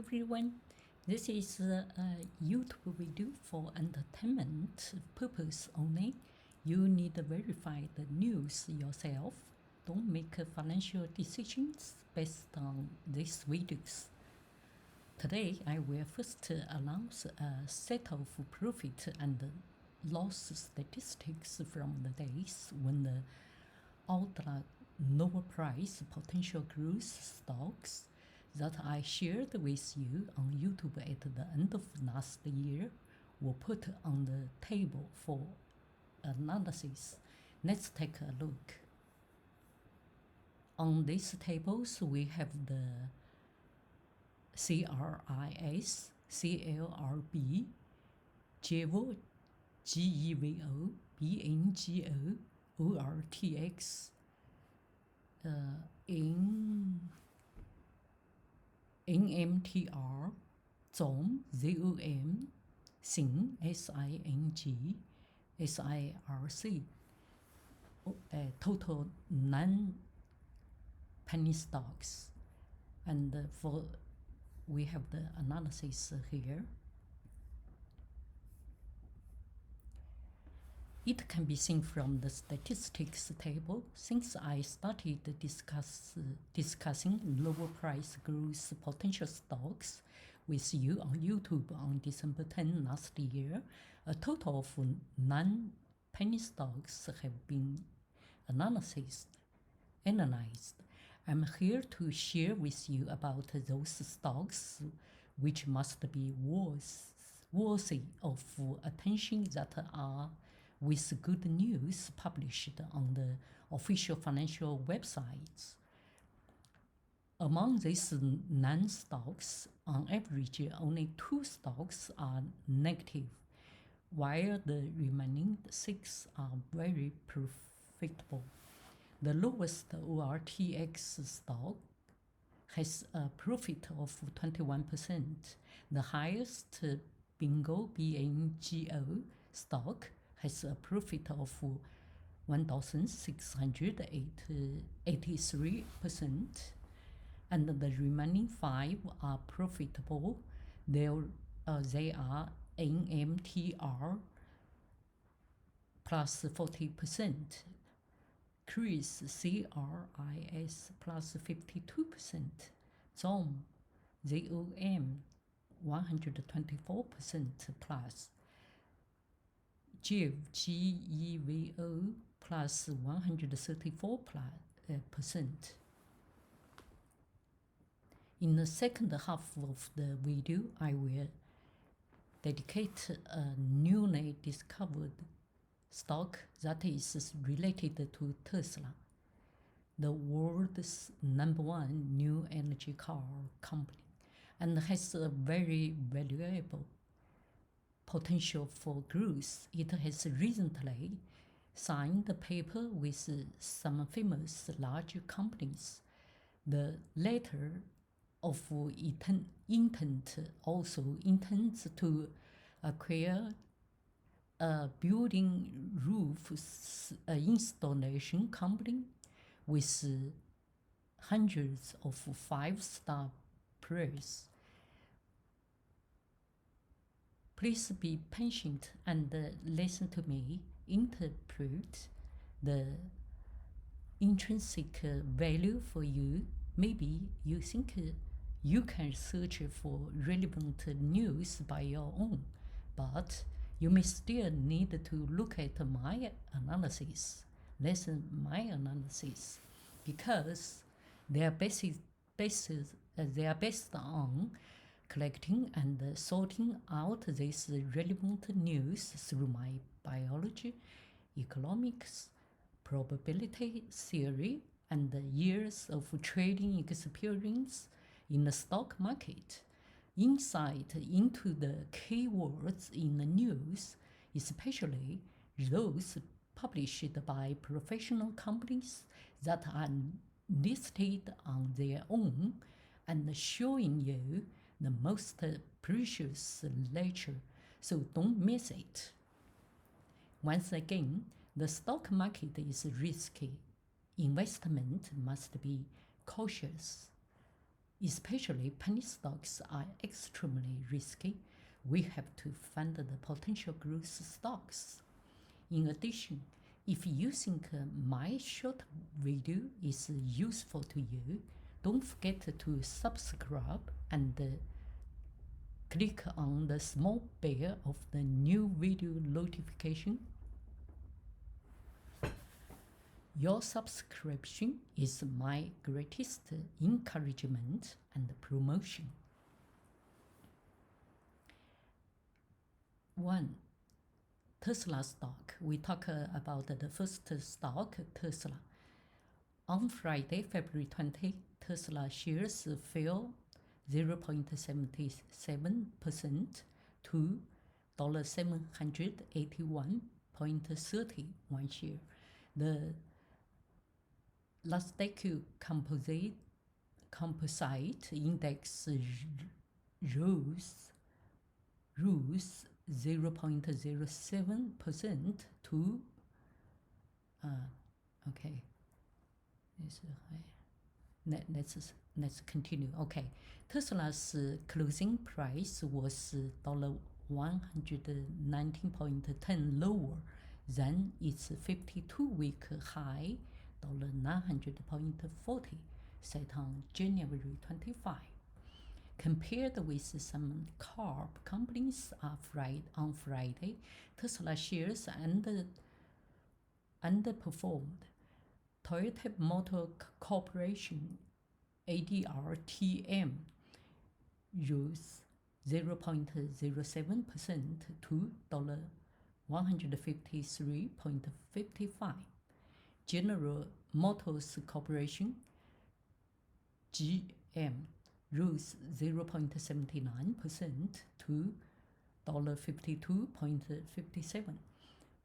everyone. This is a YouTube video for entertainment purpose only. You need to verify the news yourself. Don't make financial decisions based on these videos. Today, I will first announce a set of profit and loss statistics from the days when the ultra lower price potential growth stocks that I shared with you on YouTube at the end of last year were put on the table for analysis. Let's take a look. On these tables, we have the CRIS, CLRB, GEVO, GEVO, BNGO, ORTX, NMTR, ZOM, ZOM, SING, SING, SIRC, total 9 penny stocks. And we have the analysis here. It can be seen from the statistics table. Since I started discussing lower price growth potential stocks with you on YouTube on December 10 last year, a total of 9 penny stocks have been analyzed. I'm here to share with you about those stocks which must be worthy of attention, that are with good news published on the official financial websites. Among these 9 stocks, on average, only 2 stocks are negative, while the remaining 6 are very profitable. The lowest ORTX stock has a profit of 21%. The highest BNGO, BNGO stock has a profit of 1,683%, and the remaining 5 are profitable. They are NMTR plus 40%, CRIS, CRIS plus 52%, ZOM, ZOM 124% plus, GEVO plus 134%. In the second half of the video, I will dedicate a newly discovered stock that is related to Tesla, the world's #1 new energy car company, and has a very valuable potential for growth. It has recently signed a paper with some famous large companies. The letter of intent also intends to acquire a building roof installation company with hundreds of 5-star praise. Please be patient and listen to me interpret the intrinsic value for you. Maybe you think you can search for relevant news by your own, but you may still need to look at my analysis, listen my analysis, because they are based on collecting and sorting out this relevant news through my biology, economics, probability theory, and years of trading experience in the stock market. Insight into the keywords in the news, especially those published by professional companies that are listed on their own, and showing you the most precious lecture, so don't miss it. Once again, the stock market is risky. Investment must be cautious. Especially penny stocks are extremely risky. We have to fund the potential growth stocks. In addition, if you think my short video is useful to you, don't forget to subscribe and click on the small bell of the new video notification. Your subscription is my greatest encouragement and promotion. 1. Tesla stock. We talk about the first stock, Tesla. On Friday, February 20, Tesla shares fell 0.77% to $781.30 one share. The Nasdaq Composite Index rose 0.07% to okay. Let's continue. Okay, Tesla's closing price was $119.10 lower than its 52-week high $900.40 set on January 25. Compared with some carb companies on Friday, Tesla shares underperformed. Toyota Motor Corporation ADRTM rose 0.07% to $153.55. General Motors Corporation GM rose 0.79% to $52.57.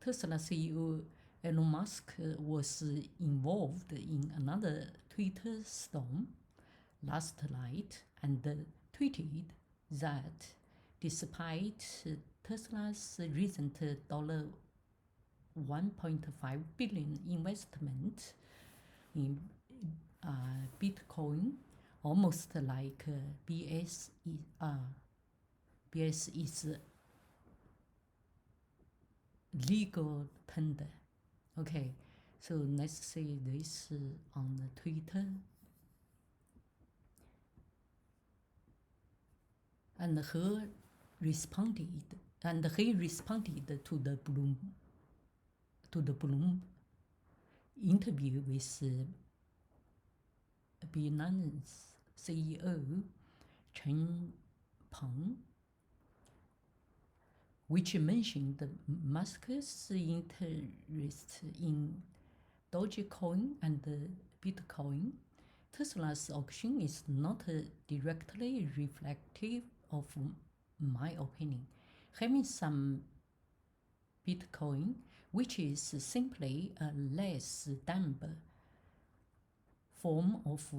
Tesla CEO Elon Musk was involved in another Twitter storm last night and tweeted that despite Tesla's recent $1.5 billion investment in Bitcoin, almost like BS is legal tender. Okay, so let's say this on Twitter. And he responded to the Bloom interview with Binance CEO Chen Peng, which mentioned Musk's interest in Dogecoin and Bitcoin. Tesla's auction is not directly reflective of my opinion. Having some Bitcoin, which is simply a less damp form of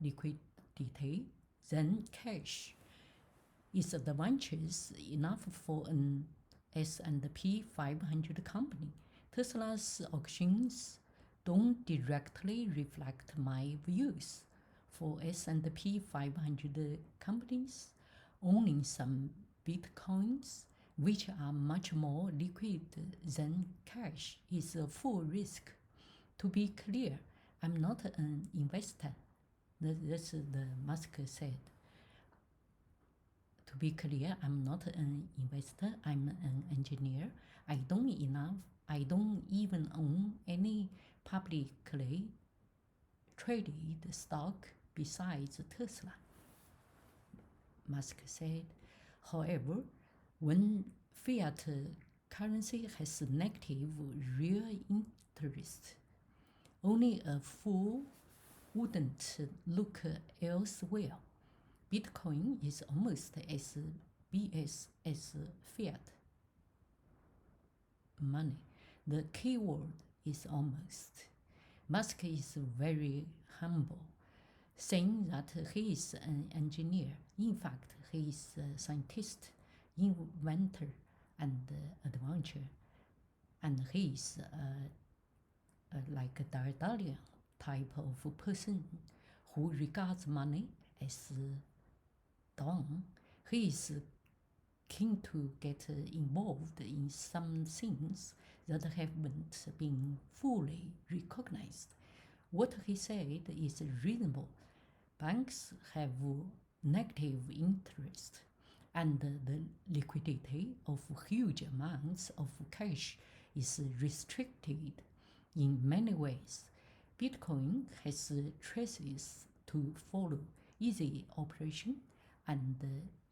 liquidity than cash, is advantageous enough for an S&P 500 company. Tesla's auctions don't directly reflect my views. For S&P 500 companies, owning some Bitcoins, which are much more liquid than cash, is a full risk. To be clear, I'm not an investor. That's the Musk said. To be clear, I'm not an investor. I'm an engineer. I don't even own any publicly traded stock besides Tesla, Musk said. However, when fiat currency has negative real interest, only a fool wouldn't look elsewhere. Bitcoin is almost as BS as fiat money. The key word is almost. Musk is very humble, saying that he is an engineer. In fact, he is a scientist, inventor, and adventurer. And he is like a Darwinian type of person who regards money as Don. He is keen to get involved in some things that haven't been fully recognized. What he said is reasonable. Banks have negative interest, and the liquidity of huge amounts of cash is restricted in many ways. Bitcoin has traces to follow, easy operation, and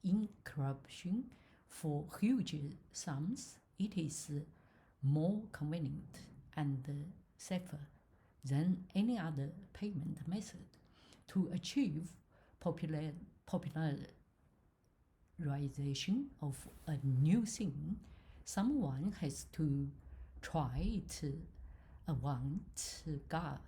encryption for huge sums. It is more convenient and safer than any other payment method. To achieve popularization of a new thing, someone has to try it avant-garde.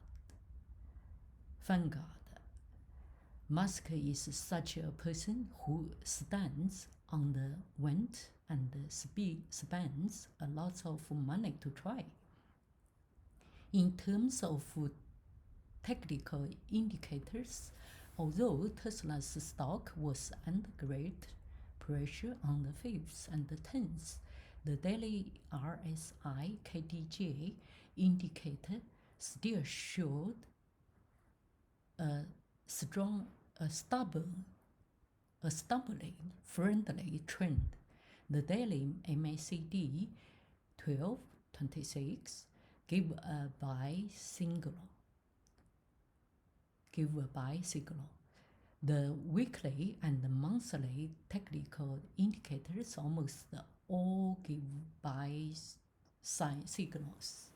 Musk is such a person who stands on the vent and spends a lot of money to try. In terms of technical indicators, although Tesla's stock was under great pressure on the 5th and the 10th, the daily RSI KDJ indicator still showed a stubbornly friendly trend. The daily MACD 1226 gave a buy signal. The weekly and the monthly technical indicators almost all give buy signals.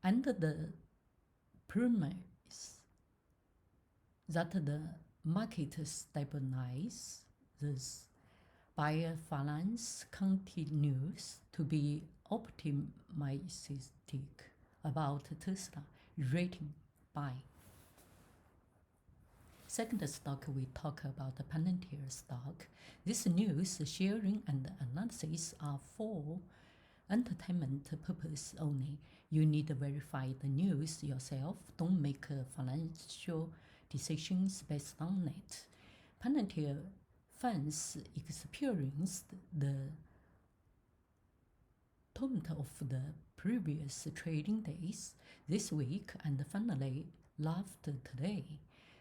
Under the premise that the market stabilizes, buyer finance continues to be optimistic about Tesla, rating buy. Second stock, we talk about the Palantir stock. This news sharing and analysis are for entertainment purpose only. You need to verify the news yourself. Don't make financial decisions based on it. Palantir fans experienced the taunt of the previous trading days this week and finally laughed today.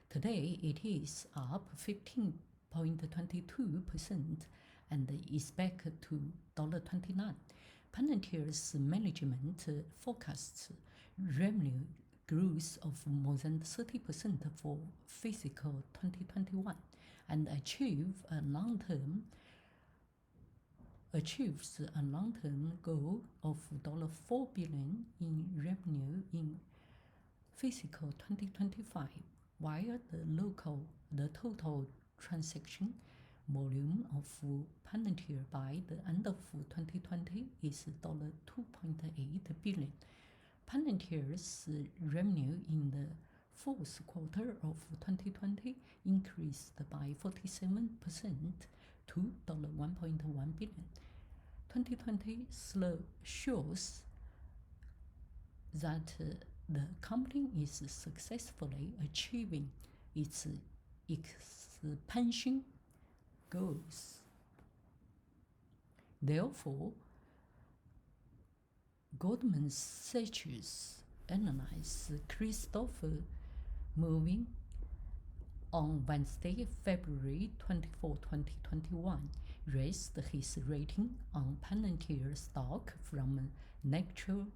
Today it is up 15.22% and is back to $29. Palantir's management forecasts revenue growth of more than 30% for fiscal 2021 and achieves a long-term goal of $4 billion in revenue in fiscal 2025, while the total transaction volume of Palantir by the end of 2020 is $2.8 billion. Palantir's revenue in the fourth quarter of 2020 increased by 47% to $1.1 billion. 2020 shows that the company is successfully achieving its expansion goals. Therefore, Goldman Sachs analyst Christopher Moving on Wednesday, February 24, 2021, raised his rating on Palantir stock from neutral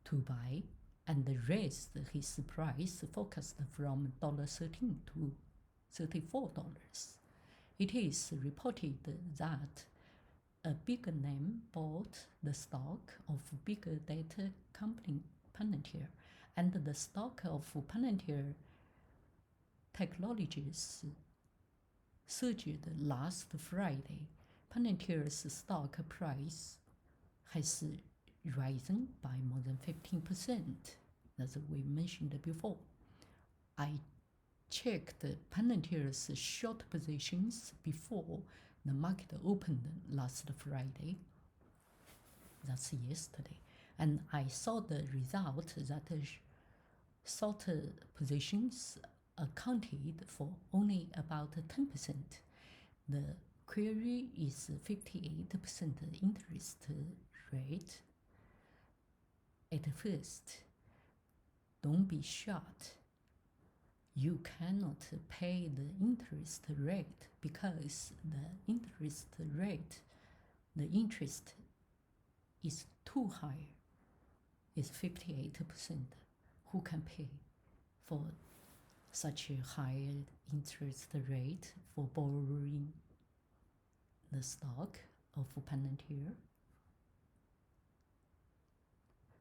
to buy and raised his price forecast from $13 to $34. It is reported that a big name bought the stock of big data company Palantir, and the stock of Palantir Technologies surged last Friday. Palantir's stock price has risen by more than 15%, as we mentioned before. I checked Palantir's short positions before the market opened last Friday, that's yesterday, and I saw the result that short positions accounted for only about 10%. The query is 58% interest rate. At first, don't be shocked. You cannot pay the interest rate because the interest is too high. It's 58%. Who can pay for such a high interest rate for borrowing the stock of Palantir?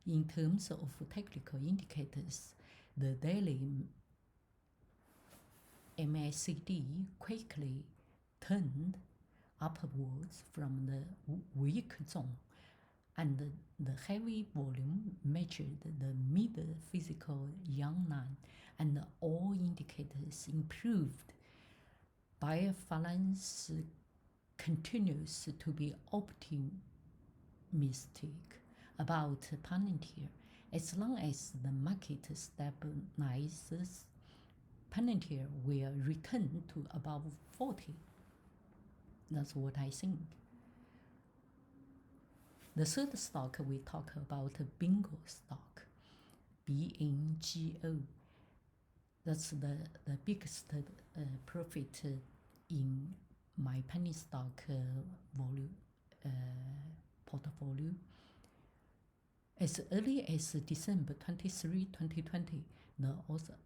In terms of technical indicators, the daily MACD quickly turned upwards from the weak zone, and the heavy volume measured the mid-physical Yang line, and all indicators improved. Buyer balance continues to be optimistic about Palantir. As long as the market stabilizes, Palantir will return to above 40. That's what I think. The third stock we talk about, BNGO stock, BNGO. That's the biggest profit in my penny stock portfolio. As early as December 23, 2020, the author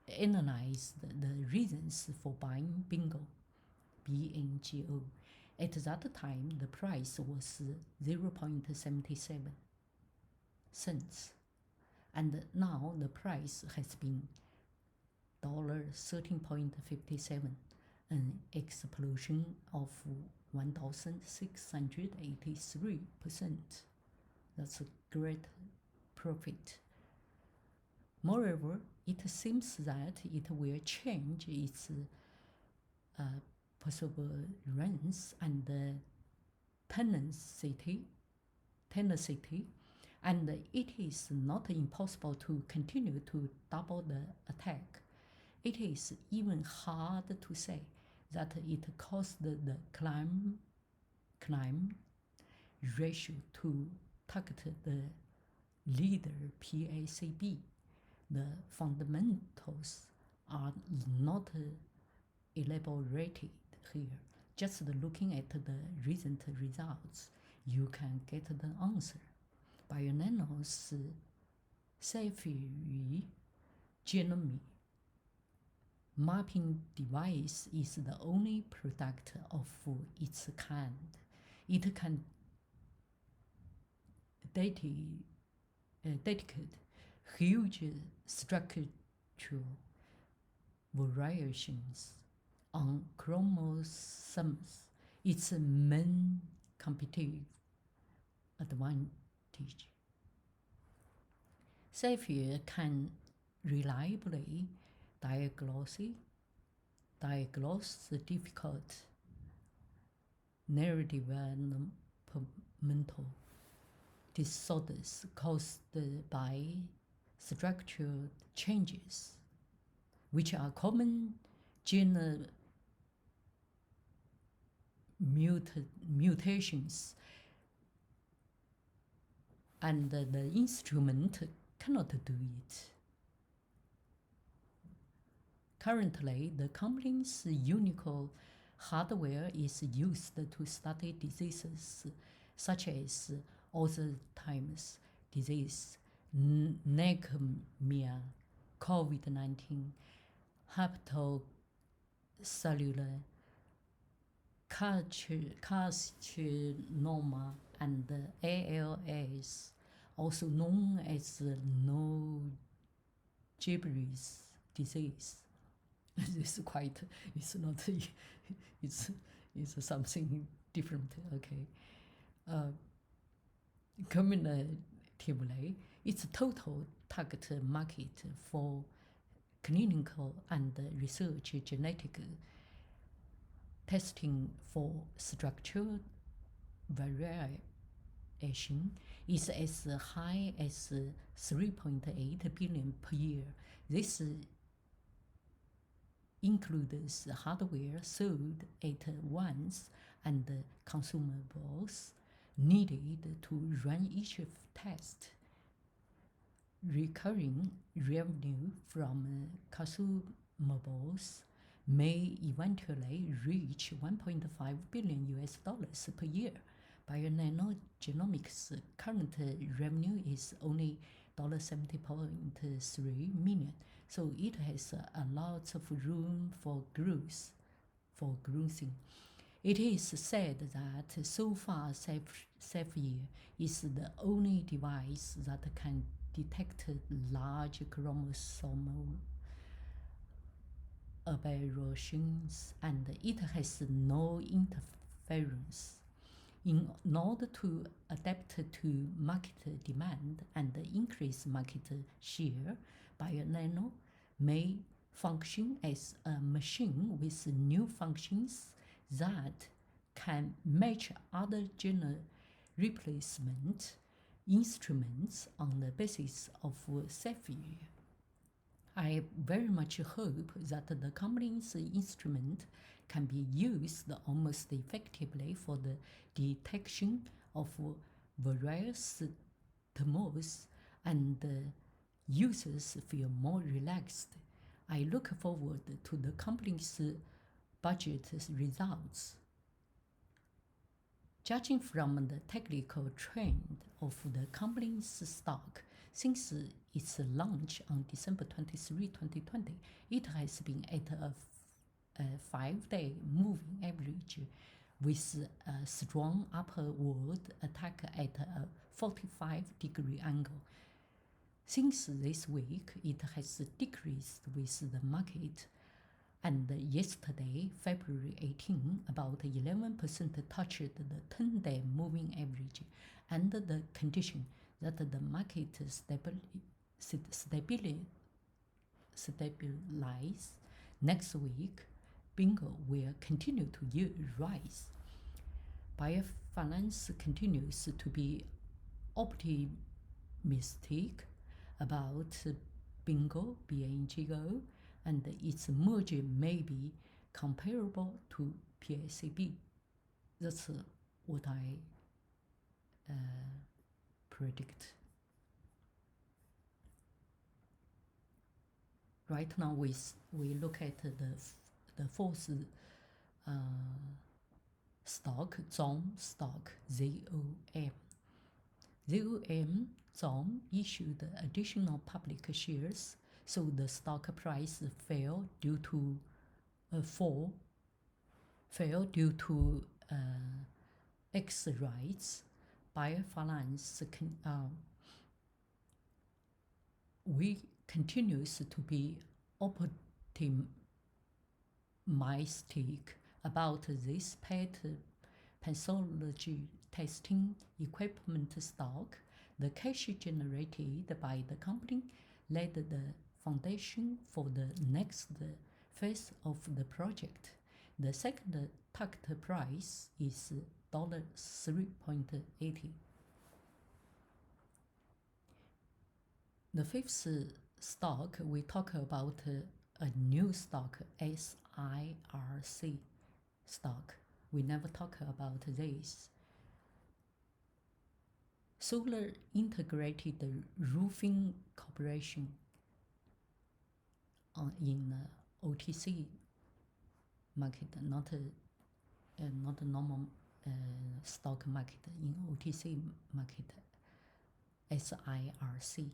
analyzed the reasons for buying BNGO. At that time, the price was 0.77 cents, and now the price has been $13.57, an explosion of 1,683%. That's a great profit. Moreover, it seems that it will change its perseverance and tenacity, and it is not impossible to continue to double the attack. It is even hard to say that it caused the climb ratio to target the leader PACB. The fundamentals are not elaborated here. Just looking at the recent results, you can get the answer. Bionano's Sapphire genome mapping device is the only product of its kind. It can detect huge structural variations on chromosomes, its main competitive advantage. Sapphire can reliably diagnose difficult neurodevelopmental disorders caused by structural changes, which are common gene mutations, and the instrument cannot do it. Currently, the company's unique hardware is used to study diseases such as Alzheimer's disease, leukemia, COVID-19, hepatocellular carcinoma, and ALS, also known as Nogeber's disease. It's something different, okay. Cumulatively, its total target market for clinical and research genetic testing for structural valuation is as high as 3.8 billion per year. This includes hardware sold at once and consumables needed to run each test. Recurring revenue from consumables may eventually reach $1.5 billion per year. Bionano Genomics' current revenue is only $70.3 million, so it has a lot of room for growth. It is said that so far Sapphire is the only device that can detect large chromosomal aberrations, and it has no interference. In order to adapt to market demand and increase market share, Bionano may function as a machine with new functions that can match other general replacement instruments on the basis of Sapphire. I very much hope that the company's instrument can be used almost effectively for the detection of various tumors, and users feel more relaxed. I look forward to the company's budget results. Judging from the technical trend of the company's stock since its launch on December 23, 2020, it has been at a 5-day moving average with a strong upward attack at a 45-degree angle. Since this week, it has decreased with the market, and yesterday, February 18, about 11% touched the 10-day moving average, under the condition that the market stabilize. Next week, BNGO will continue to rise. Biofinance continues to be optimistic about BNGO, and its merger may be comparable to PACB. That's what I predict. Right now, we look at the fourth stock, ZOM stock, ZOM. ZOM issued additional public shares, so the stock price fell due to X rights. Biofinance we continues to be optimistic about this pathology testing equipment stock. The cash generated by the company laid the foundation for the next phase of the project. The second target price is $3.80. The fifth stock, we talk about a new stock, STRC stock. We never talk about this. Solar Integrated Roofing Corporation in OTC market, not a normal stock market, in OTC market. STRC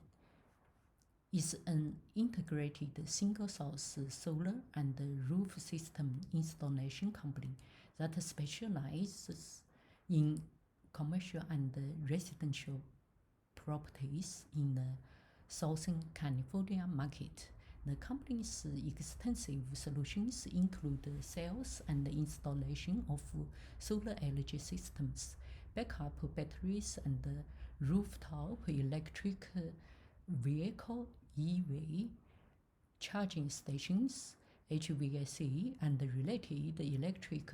is an integrated single-source solar and roof system installation company that specializes in commercial and residential properties in the Southern California market. The company's extensive solutions include sales and installation of solar energy systems, backup batteries, and rooftop electric vehicle EV charging stations, HVAC, and related electric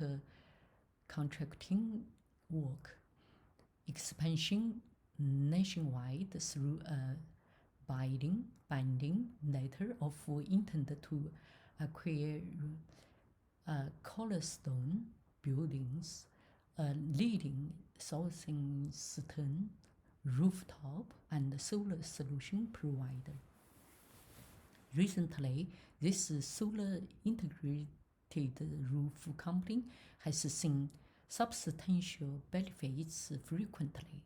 contracting work. expansion nationwide through a binding letter of intent to acquire Cornerstone Buildings, a leading southeastern rooftop and solar solution provider. Recently, this solar integrated roof company has seen substantial benefits frequently.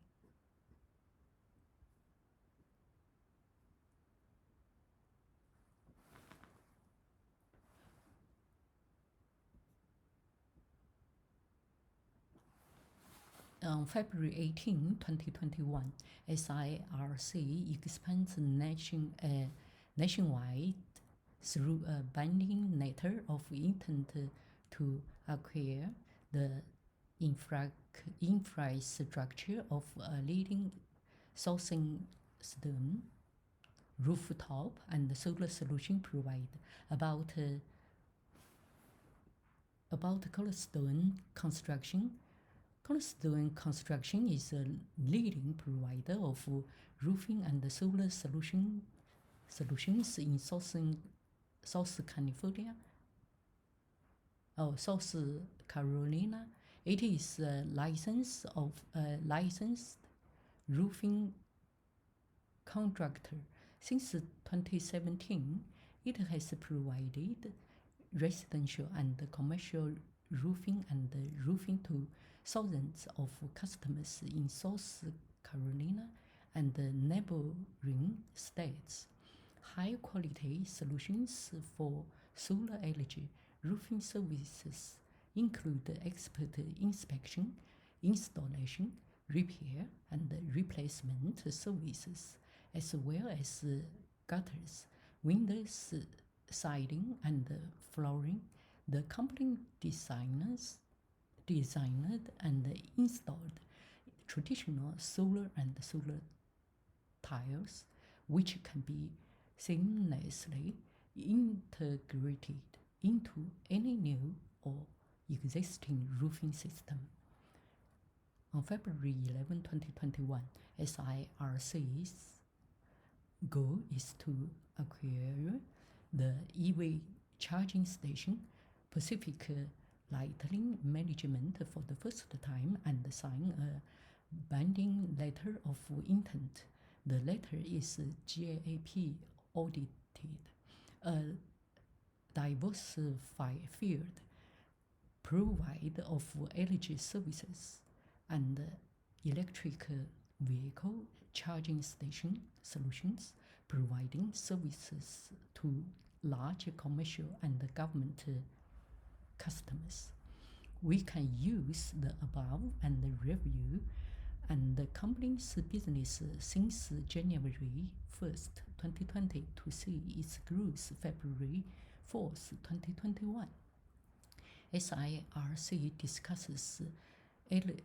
On February 18, 2021, STRC expands nationwide through a binding letter of intent to acquire the infrastructure of a leading southeastern rooftop and solar solution provider. About Cornerstone Construction. Cornerstone Construction is a leading provider of roofing and solar solutions in South Carolina. It is a licensed roofing contractor. Since 2017, it has provided residential and commercial roofing to thousands of customers in South Carolina and neighboring states. High-quality solutions for solar energy roofing services include expert inspection, installation, repair, and replacement services, as well as gutters, windows, siding, and flooring. The company designed and installed traditional solar and solar tiles, which can be seamlessly integrated into any new or existing roofing system. On February 11, 2021, STRC's goal is to acquire the EV charging station Pacific Lighting Management for the first time and sign a binding letter of intent. The letter is GAAP audited. A diversified field provider of energy services and electric vehicle charging station solutions, providing services to large commercial and government customers. We can use the above and review and the company's business since January 1st, 2020 to see its growth February 4th, 2021. STRC discusses ENEREVS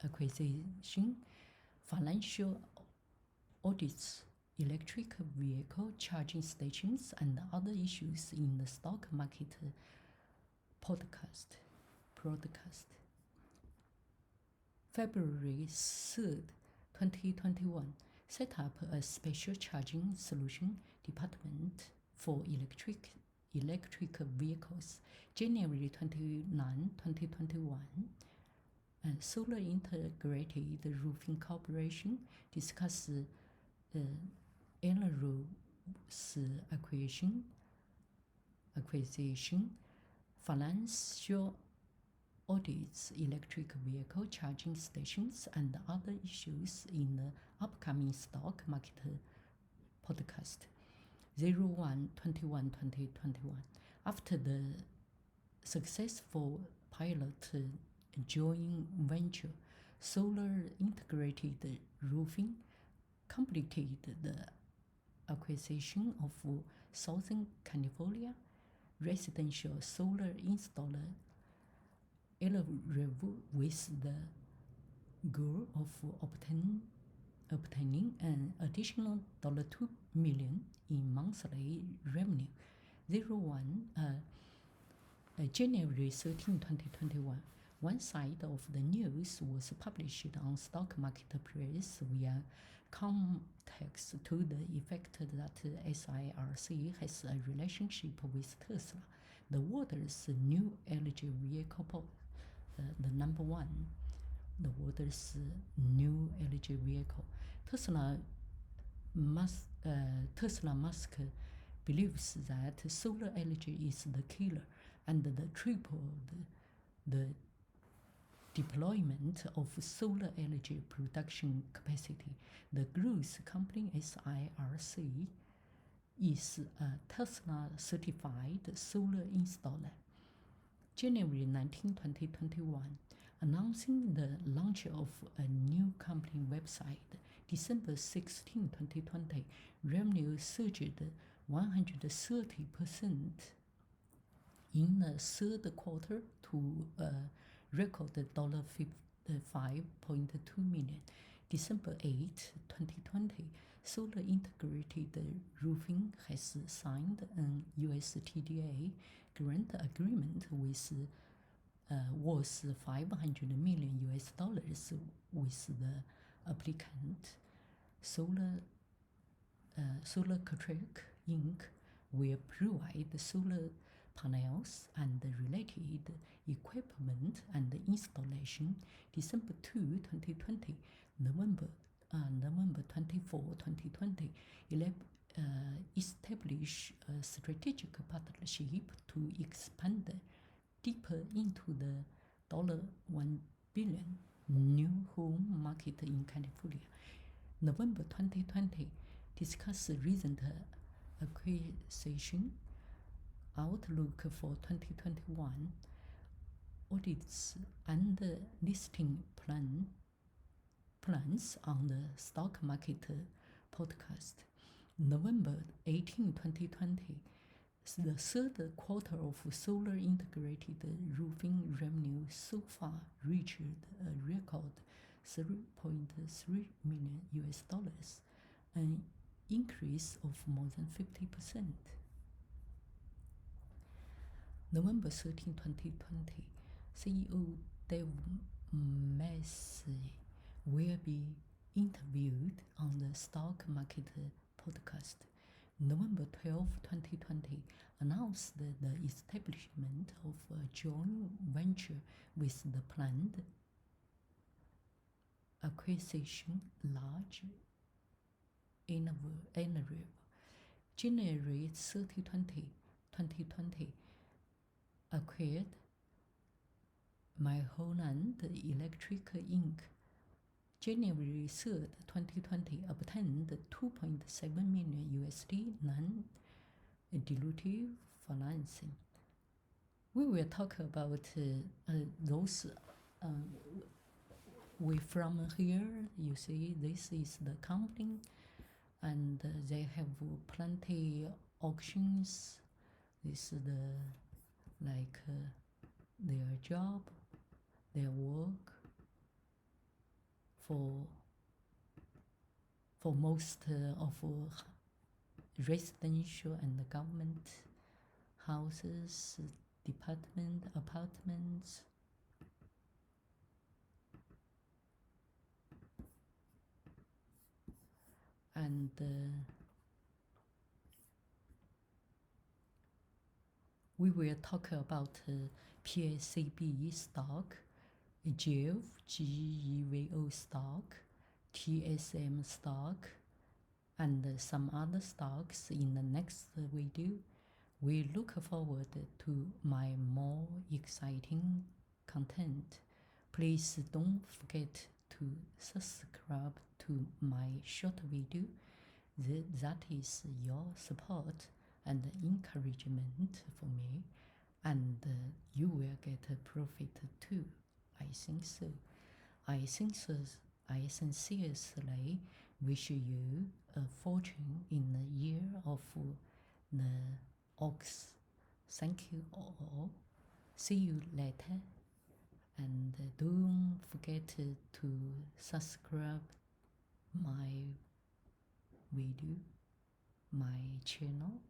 acquisition, financial audits, electric vehicle charging stations, and other issues in the stock market podcast. February 3rd, 2021, set up a special charging solution department for electric vehicles. January 29, 2021, Solar Integrated Roofing Corporation discussed Enero's acquisition, financial audits, electric vehicle charging stations, and other issues in the upcoming stock market podcast 01/21/2021. After the successful pilot joint venture, Solar Integrated Roofing completed the acquisition of Southern California residential solar installer Enero with the goal of obtaining an additional $2 million in monthly revenue. January 13, 2021, one side of the news was published on stock marketplace via context to the effect that STRC has a relationship with Tesla, the world's new energy vehicle, the number one, the world's new energy vehicle. Tesla Musk believes that solar energy is the killer, and the tripled the deployment of solar energy production capacity. The growth company STRC is a Tesla certified solar installer. January 19, 2021, announcing the launch of a new company website. December 16, 2020, revenue surged 130% in the third quarter to a record $5.2 million. December 8, 2020, Solar Integrated Roofing has signed an USTDA grant agreement with worth $500 million with the applicant. SolarCrack Inc. will provide solar panels and related equipment and installation. December 2, 2020, November 24, 2020, establish a strategic partnership to expand deeper into the $1 billion new home market in California. November 2020, discuss recent acquisition, outlook for 2021, audits and listing plans on the stock market podcast. November 18, 2020, the third quarter of solar integrated roofing revenue so far reached a record $3.3 million, an increase of more than 50%. November 13, 2020, CEO Dave Massey will be interviewed on the stock market podcast. November 12, 2020, announced the establishment of a joint venture with the planned acquisition large Energy. January 30, 2020, acquired Mulholland Electric Inc. January 3rd, 2020, obtained $2.7 million non-dilutive financing. We will talk about those. We from here, you see, this is the company, and they have plenty auctions. This is their job, their work for most of residential and government houses, apartments. And we will talk about PACB stock, GEVO stock, TSM stock, and some other stocks in the next video. We look forward to my more exciting content. Please don't forget to subscribe to my short video. That is your support and encouragement for me, and you will get a profit too. I think so. I sincerely wish you a fortune in the year of the ox. Thank you all. See you later. And don't forget to subscribe my video, my channel.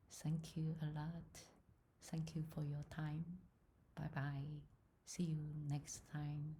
Thank you a lot. Thank you for your time. Bye bye. See you next time.